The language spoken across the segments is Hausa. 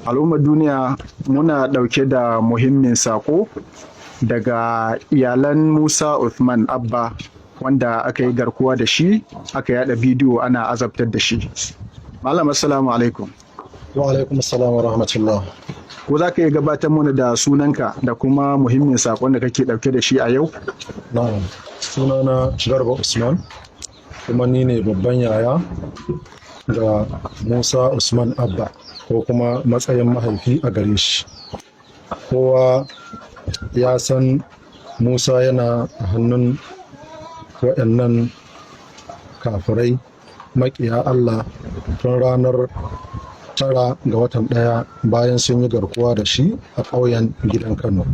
Al'ummar duniya muna ɗauke da muhimmin saƙo daga iyalan Musa Uthman Abba wanda aka yi garkuwa da shi aka yada bidiyo ana azabtar da shi. Malam assalamu alaikum. Wa alaikum assalam wa rahmatullah. Ko za ka iya gabatar mana da sunanka da kuma muhimmin saƙon da kake ɗauke da shi a yau? Na'am. Sunana Garba Usman kuma ni ne babban yaya ga Musa Usman Abba ko kuma matsayin mahaifi a gare shi. Kowa ya san Musa yana a hannun waɗannan kafirai maƙiya Allah tun ranar 9 ga watan 1 bayan sun yi garkuwa da shi a ƙauyen gidan Kano.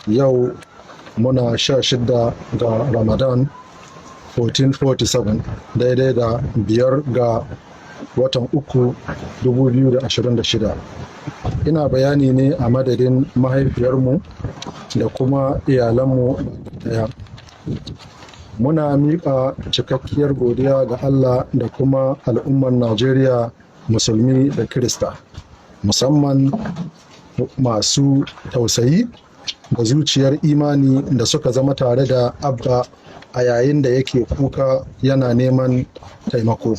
Yau muna 16 ga Ramadan 1447 daidai da 5 ga watan 3 2026. Ina bayani ne a madadin mahaifiyarmu da kuma iyalanmu daya. Muna miƙa cikakkiyar godiya ga Allah da kuma al'ummar Najeriya musulmi da Kirista, musamman masu tausayi da zuciyar imani da suka zama tare da Abba a yayin da yake kuka yana neman taimako.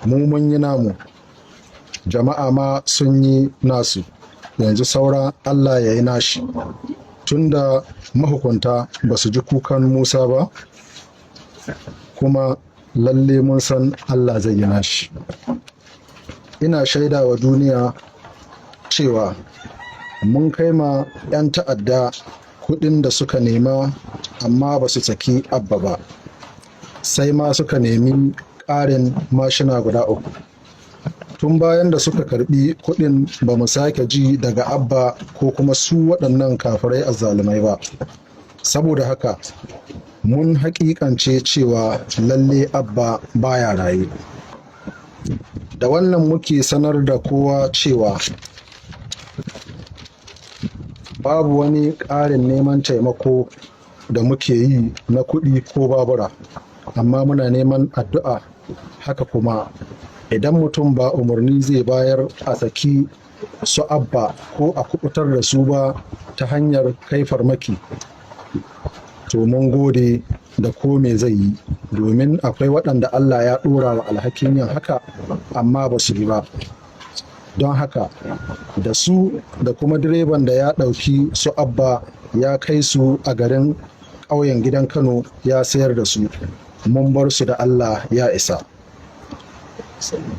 Mu mun yi namu, jama'a ma sun yi nasu, yanzu saura Allah ya yi nashi. Tunda mahukunta ba su ji kukan Musa ba, kuma lalle mun san Allah zai yi nashi. Ina shaida wa duniya cewa mun kai ma 'yan ta'adda kuɗin da suka nema amma ba su saki Abba ba, sai ma suka nemi ƙarin mashina guda 3. Tun bayan da suka karbi kuɗin ba mu sake ji daga Abba ko kuma su waɗannan kafirai azzalumai ba. Saboda haka mun haƙiƙance cewa lalle Abba baya raye. Da wannan muke sanar da kowa cewa babu wani ƙarin neman taimako da muke yi na kuɗi ko babura, amma muna neman addu'a. Haka kuma idan mutum ba umarni zai bayar a saki su Abba ko a kubutar da su ba ta hanyar kai farmaki, to mun gode da ko me zai yi, domin akwai waɗanda Allah ya ɗora wa alhakin yin haka amma ba su yi ba. Don haka da su da kuma direban da ya ɗauki su Abba ya kai su a garin ƙauyen gidan Kano ya sayar da su, mun bar su da Allah ya isa.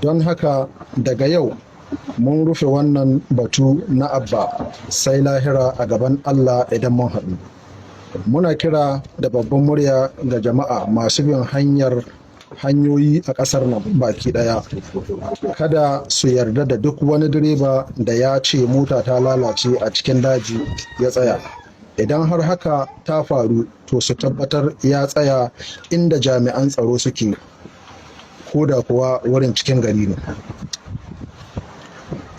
Don haka daga yau mun rufe wannan batu na Abba sai lahira a gaban Allah idan mun haɗu. Muna kira da babban murya ga jama'a masu bin hanyoyi a ƙasar nan baki ɗaya. Kada su yarda da duk wani direba da ya ce mota ta lalace a cikin daji ya tsaya. Idan har haka ta faru, to su tabbatar ya tsaya inda jami'an tsaro suke, ko da kuwa wurin cikin gari ne.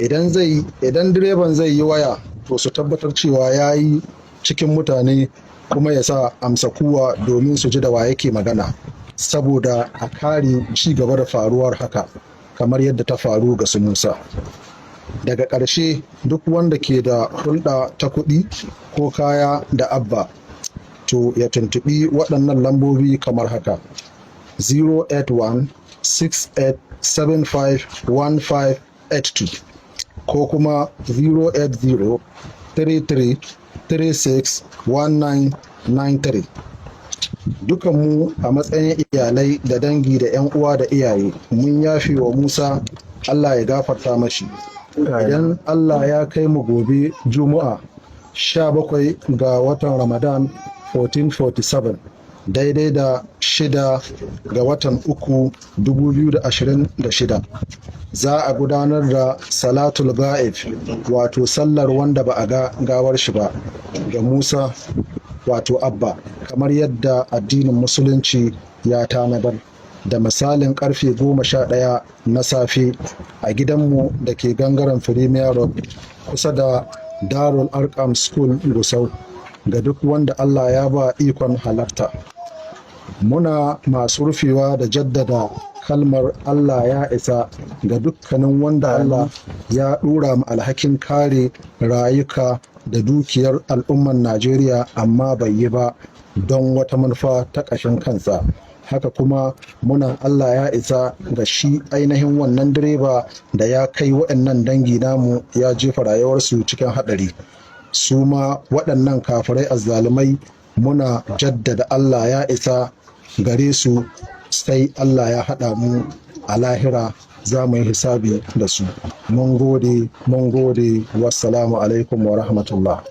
Idan direban zai yi waya, to su tabbatar cewa ya yi cikin mutane kuma ya sa amsa kuwa domin su ji da wa yake magana, saboda a kare ci gaba da faruwar haka kamar yadda ta faru ga su Musa. Daga ƙarshe, duk wanda ke da hulɗa ta kuɗi ko kaya da Abba, to ya tuntuɓi waɗannan lambobi kamar haka: 08168751582 ko kuma 08033361993. Dukanmu a matsayin iyalai da dangi da 'yan uwa da iyaye mun yafe wa Musa, Allah ya gafarta mashi. Idan Allah ya kai mu gobe Juma'a 17 ga watan Ramadan 1447 daidai da 6 ga watan 3 2026, za a gudanar da salatul ga'ib, wato sallar wanda ba a ga gawar shi ba, ga Musa wato Abba, kamar yadda addinin musulunci ya tanadar, da misalin karfe 11 na safe a gidanmu da ke gangaren Premier Road kusa da Darul Arqam School Gusau, ga duk wanda Allah ya ba ikon halarta. Muna masu rufewa da jaddada kalmar Allah ya isa ga dukkanin wanda Allah ya ɗora mu alhakin kare rayuka da dukiyar al'ummar Najeriya amma bai yi ba don wata manufa ta ƙashin kansa. Haka kuma muna Allah ya isa ga shi ainihin wannan direba da ya kai waɗannan dangi namu ya jefa rayuwarsu cikin haɗari. Su ma waɗannan kafirai azzalumai muna jaddada Allah ya isa gare su, sai Allah ya haɗa mu a lahira za mu yi hisabi da su. Mun gode, wassalamu alaikum wa rahmatullah.